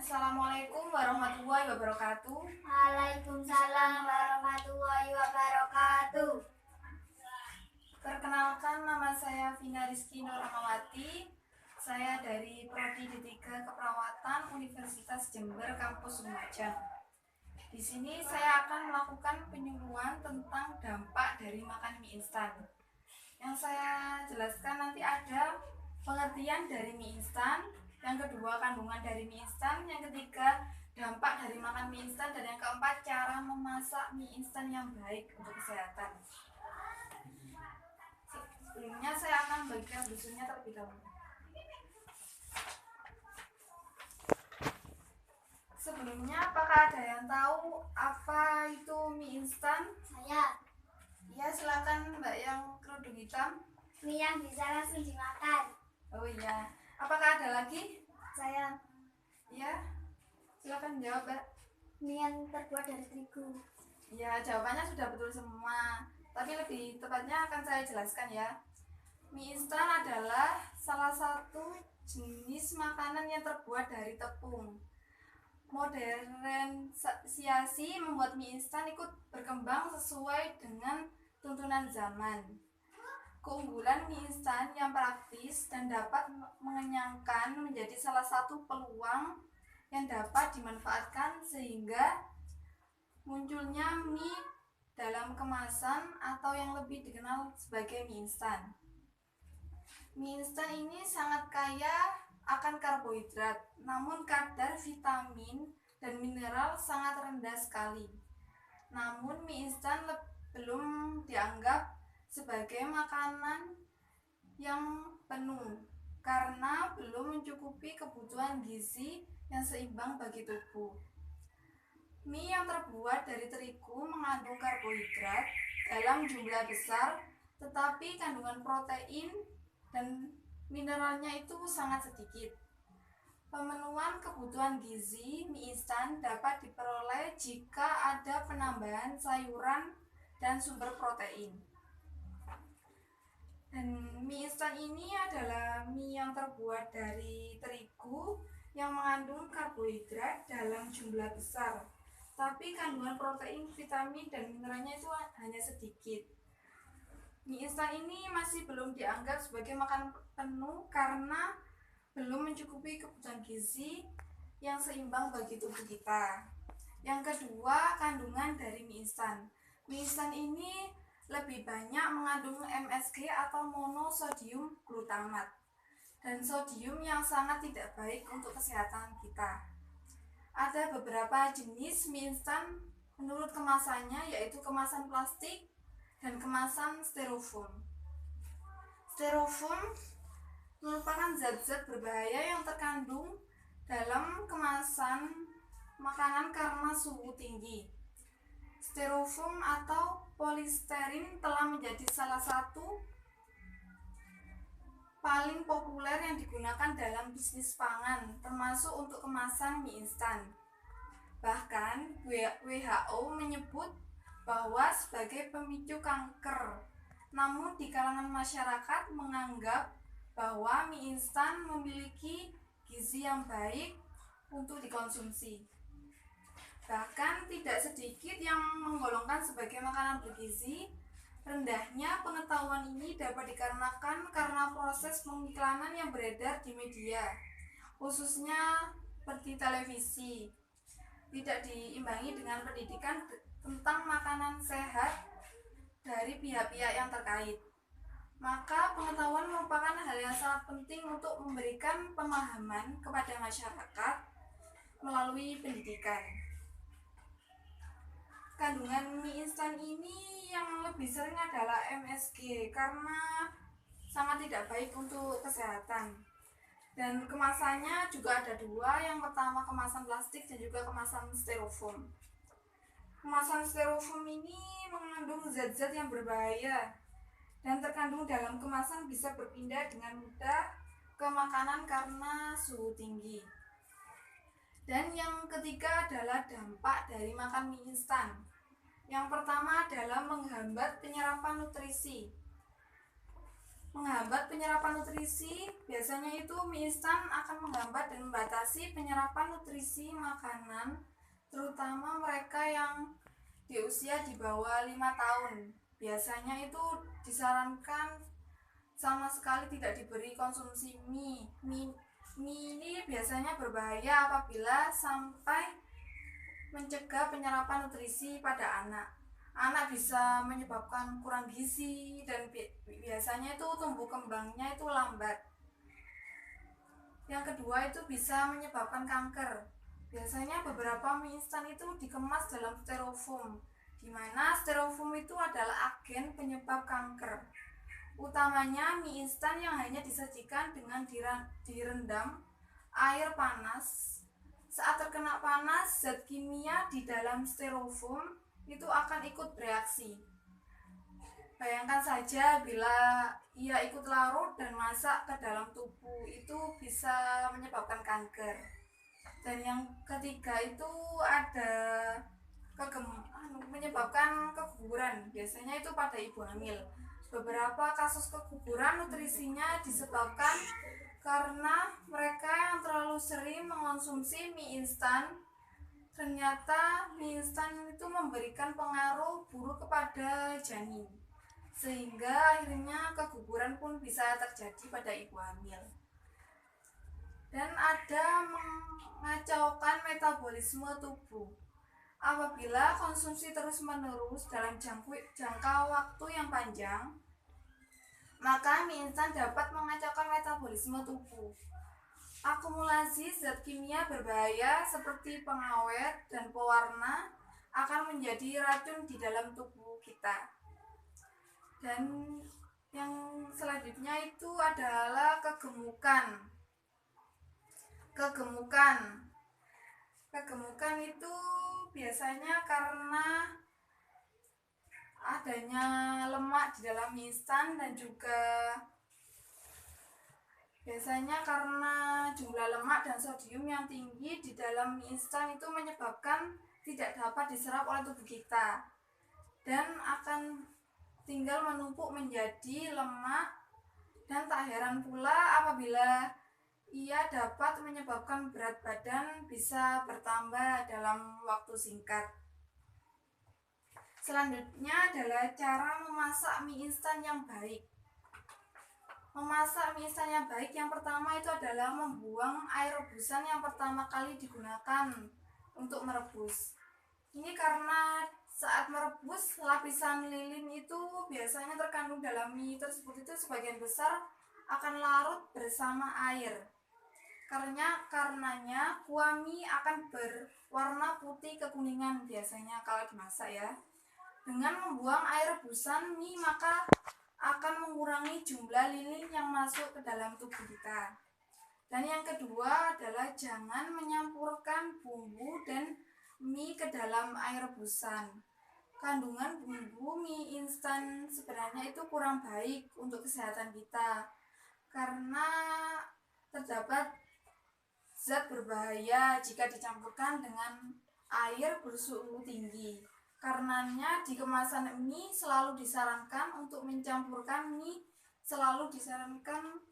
Assalamualaikum warahmatullahi wabarakatuh. Waalaikumsalam warahmatullahi wabarakatuh. Perkenalkan, nama saya Vina Rizky Nur Rahmawati. Saya dari Prodi D3 Keperawatan Universitas Jember Kampus Lumajang. Di sini saya akan melakukan penyuluhan tentang dampak dari makan mie instan. Yang saya jelaskan nanti ada pengertian dari mie instan, yang kedua kandungan dari mie instan, yang ketiga dampak dari makan mie instan, dan yang keempat cara memasak mie instan yang baik untuk kesehatan. Sebelumnya saya akan bagikan brosurnya terlebih dahulu. Sebelumnya, apakah ada yang tahu apa itu mie instan? Saya Ya, silakan Mbak yang kerudung hitam. mie yang bisa langsung dimakan. Oh iya, apakah ada lagi? Saya Ya, silakan jawab Mbak. mie yang terbuat dari terigu. Ya, jawabannya sudah betul semua. Tapi lebih tepatnya akan saya jelaskan ya. Mie instan adalah salah satu jenis makanan yang terbuat dari tepung. Modernisasi membuat mie instan ikut berkembang sesuai dengan tuntunan zaman. Keunggulan mie instan yang praktis dan dapat mengenyangkan menjadi salah satu peluang yang dapat dimanfaatkan sehingga munculnya mie dalam kemasan atau yang lebih dikenal sebagai mie instan. Mie instan ini sangat kaya akan karbohidrat, namun kadar vitamin dan mineral sangat rendah sekali. Namun mie instan belum dianggap sebagai makanan yang penuh karena belum mencukupi kebutuhan gizi yang seimbang bagi tubuh. Mie yang terbuat dari terigu mengandung karbohidrat dalam jumlah besar, tetapi kandungan protein dan mineralnya itu sangat sedikit. Pemenuhan kebutuhan gizi mie instan dapat diperoleh jika ada penambahan sayuran dan sumber protein. Dan mie instan ini adalah mie yang terbuat dari terigu yang mengandung karbohidrat dalam jumlah besar, tapi kandungan protein, vitamin, dan mineralnya itu hanya sedikit. Mie instan ini masih belum dianggap sebagai makanan penuh karena belum mencukupi kebutuhan gizi yang seimbang bagi tubuh kita. Yang kedua, kandungan dari mie instan. Mie instan ini lebih banyak mengandung MSG atau monosodium glutamat dan sodium yang sangat tidak baik untuk kesehatan kita. Ada beberapa jenis mie instan menurut kemasannya, yaitu kemasan plastik dan kemasan styrofoam. Styrofoam merupakan zat-zat berbahaya yang terkandung dalam kemasan makanan karena suhu tinggi. Styrofoam atau polisterin telah menjadi salah satu paling populer yang digunakan dalam bisnis pangan, termasuk untuk kemasan mie instan. Bahkan WHO menyebut bahwa sebagai pemicu kanker. Namun di kalangan masyarakat menganggap bahwa mie instan memiliki gizi yang baik untuk dikonsumsi. Bahkan tidak sedikit yang menggolongkan sebagai makanan bergizi. Rendahnya pengetahuan ini dapat dikarenakan karena proses pengiklanan yang beredar di media, khususnya seperti televisi, tidak diimbangi dengan pendidikan tentang makanan sehat dari pihak-pihak yang terkait. Maka pengetahuan merupakan hal yang sangat penting untuk memberikan pemahaman kepada masyarakat melalui pendidikan. Kandungan mie instan ini yang lebih sering adalah MSG karena sangat tidak baik untuk kesehatan. Dan kemasannya juga ada dua, yang pertama kemasan plastik dan juga kemasan styrofoam. Kemasan styrofoam ini mengandung zat-zat yang berbahaya dan terkandung dalam kemasan bisa berpindah dengan mudah ke makanan karena suhu tinggi. Dan yang ketiga adalah dampak dari makan mie instan. Yang pertama adalah menghambat penyerapan nutrisi. menghambat penyerapan nutrisi. Biasanya itu mie instan akan menghambat dan membatasi penyerapan nutrisi makanan, terutama mereka yang di usia di bawah 5 tahun. Biasanya itu disarankan sama sekali tidak diberi konsumsi mie. Mie ini biasanya berbahaya apabila sampai mencegah penyerapan nutrisi pada anak. Anak bisa menyebabkan kurang gizi dan biasanya itu tumbuh kembangnya itu lambat. Yang kedua itu bisa menyebabkan kanker. Biasanya beberapa mie instan itu dikemas dalam styrofoam, di mana styrofoam itu adalah agen penyebab kanker. Utamanya mie instan yang hanya disajikan dengan direndam air panas. Saat terkena panas, zat kimia di dalam styrofoam itu akan ikut bereaksi. Bayangkan saja bila ia ikut larut dan masak ke dalam tubuh, itu bisa menyebabkan kanker. Dan yang ketiga itu ada menyebabkan keguguran. Biasanya itu pada ibu hamil. Beberapa kasus keguguran nutrisinya disebabkan karena mereka yang terlalu sering mengonsumsi mie instan. Ternyata mie instan itu memberikan pengaruh buruk kepada janin, sehingga akhirnya keguguran pun bisa terjadi pada ibu hamil. Dan ada mengacaukan metabolisme tubuh. Apabila konsumsi terus-menerus dalam jangka waktu yang panjang, maka mie instan dapat mengacaukan metabolisme tubuh. Akumulasi zat kimia berbahaya seperti pengawet dan pewarna akan menjadi racun di dalam tubuh kita. Dan yang selanjutnya itu adalah kegemukan. Kegemukan itu biasanya karena adanya lemak di dalam mie instan dan juga biasanya karena jumlah lemak dan sodium yang tinggi di dalam mie instan itu menyebabkan tidak dapat diserap oleh tubuh kita dan akan tinggal menumpuk menjadi lemak, dan tak heran pula apabila ia dapat menyebabkan berat badan bisa bertambah dalam waktu singkat. Selanjutnya adalah cara memasak mie instan yang baik. Memasak mie instan yang baik yang pertama itu adalah membuang air rebusan yang pertama kali digunakan untuk merebus. Ini karena saat merebus, lapisan lilin itu biasanya terkandung dalam mie tersebut itu sebagian besar akan larut bersama air. Karenanya kuah mie akan berwarna putih kekuningan biasanya kalau dimasak ya. Dengan membuang air rebusan mie maka akan mengurangi jumlah lilin yang masuk ke dalam tubuh kita. Dan yang kedua adalah jangan menyampurkan bumbu dan mie ke dalam air rebusan. Kandungan bumbu mie instan sebenarnya itu kurang baik untuk kesehatan kita karena terdapat zat berbahaya jika dicampurkan dengan air bersuhu tinggi. Karenanya di kemasan mie selalu disarankan untuk mencampurkan mie, selalu disarankan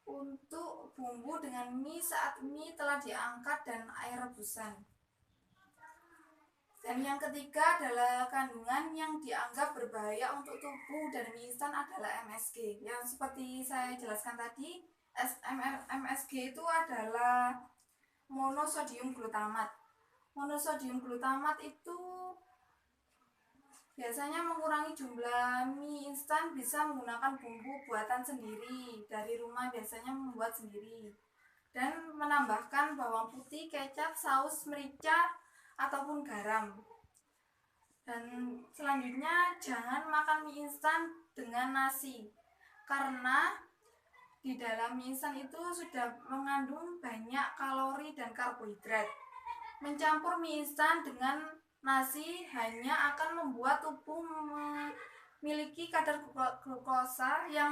untuk bumbu dengan mie saat mie telah diangkat dan air rebusan. Dan yang ketiga adalah kandungan yang dianggap berbahaya untuk tubuh dan mie instan adalah MSG. Yang seperti saya jelaskan tadi, MSG itu adalah monosodium glutamat. Monosodium glutamat itu biasanya mengurangi jumlah mie instan bisa menggunakan bumbu buatan sendiri dari rumah, biasanya membuat sendiri, dan menambahkan bawang putih, kecap, saus, merica, ataupun garam. Dan selanjutnya jangan makan mie instan dengan nasi karena di dalam mie instan itu sudah mengandung banyak kalori dan karbohidrat. Mencampur mie instan dengan nasi hanya akan membuat tubuh memiliki kadar glukosa yang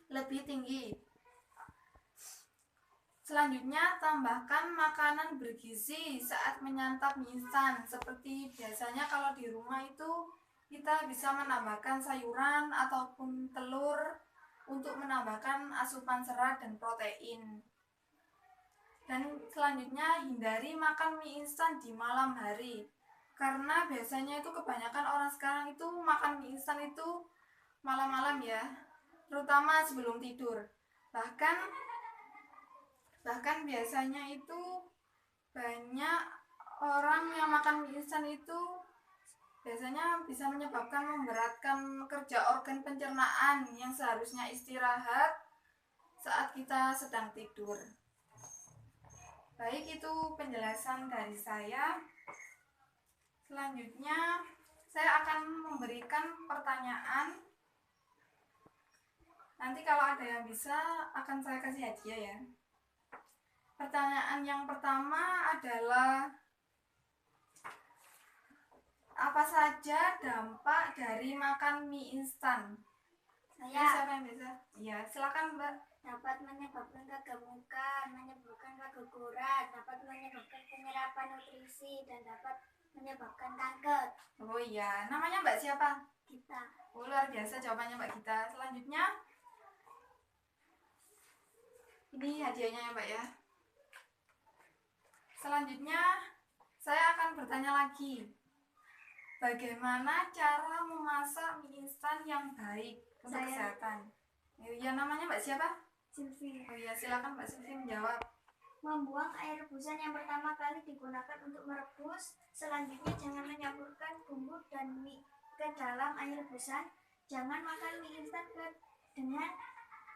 lebih tinggi. Selanjutnya, tambahkan makanan bergizi saat menyantap mie instan. Seperti biasanya kalau di rumah itu kita bisa menambahkan sayuran ataupun telur untuk menambahkan asupan serat dan protein. Dan selanjutnya, hindari makan mie instan di malam hari, karena biasanya itu kebanyakan orang sekarang itu makan mie instan itu malam-malam ya, terutama sebelum tidur. Bahkan biasanya itu banyak orang yang makan mie instan itu biasanya bisa menyebabkan memberatkan kerja organ pencernaan yang seharusnya istirahat saat kita sedang tidur. Baik, itu penjelasan dari saya. Selanjutnya saya akan memberikan pertanyaan. Nanti kalau ada yang bisa akan saya kasih hadiah ya. Pertanyaan yang pertama adalah, apa saja dampak dari makan mie instan? Saya Siapa yang bisa? Ya, silakan Mbak. dapat menyebabkan kegemukan, menyebabkan keguguran, dapat menyebabkan penyerapan nutrisi, dan dapat menyebabkan kanker. Oh iya, namanya Mbak siapa? Kita Oh, luar biasa jawabannya Mbak Gita. Selanjutnya, ini hadiahnya ya Mbak ya. Selanjutnya, saya akan bertanya lagi. Bagaimana cara memasak mie instan yang baik untuk kesehatan? Ya, namanya Mbak siapa? Silvi. Oh iya, silakan Mbak Silvi menjawab. Membuang air rebusan yang pertama kali digunakan untuk merebus. Selanjutnya jangan mencampurkan bumbu dan mie ke dalam air rebusan. Jangan makan mie instan dengan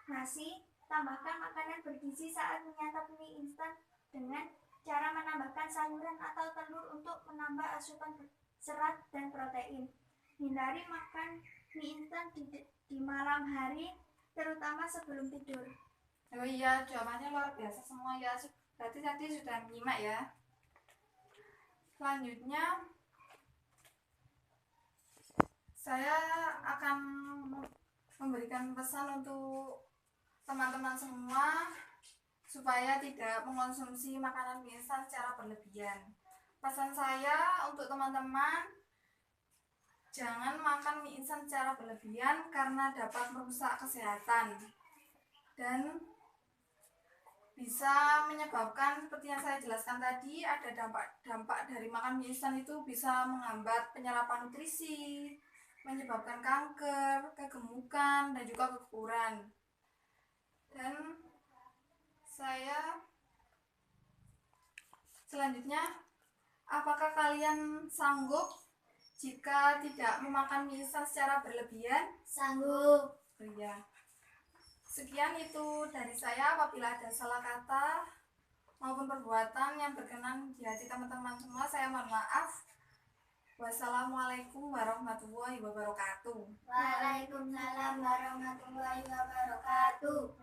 nasi. Tambahkan makanan bergizi saat menyantap mie instan dengan cara menambahkan sayuran atau telur untuk menambah asupan serat dan protein. Hindari makan mie instan di malam hari, terutama sebelum tidur. Oh iya, jawabannya luar biasa semua ya. Berarti tadi sudah menyimak ya. Selanjutnya, saya akan memberikan pesan untuk teman-teman semua supaya tidak mengonsumsi makanan mie instan secara berlebihan. Pesan saya untuk teman-teman, jangan makan mie instan secara berlebihan karena dapat merusak kesehatan dan bisa menyebabkan, seperti yang saya jelaskan tadi, ada dampak dari makan mie instan itu bisa menghambat penyerapan nutrisi, menyebabkan kanker, kegemukan, dan juga keguguran. Dan saya selanjutnya, apakah kalian sanggup jika tidak memakan mie instan secara berlebihan? Sanggup. Oh iya. Sekian itu dari saya. Apabila ada salah kata maupun perbuatan yang berkenan di hati teman-teman semua, saya mohon maaf. Wassalamualaikum warahmatullahi wabarakatuh. Waalaikumsalam warahmatullahi wabarakatuh.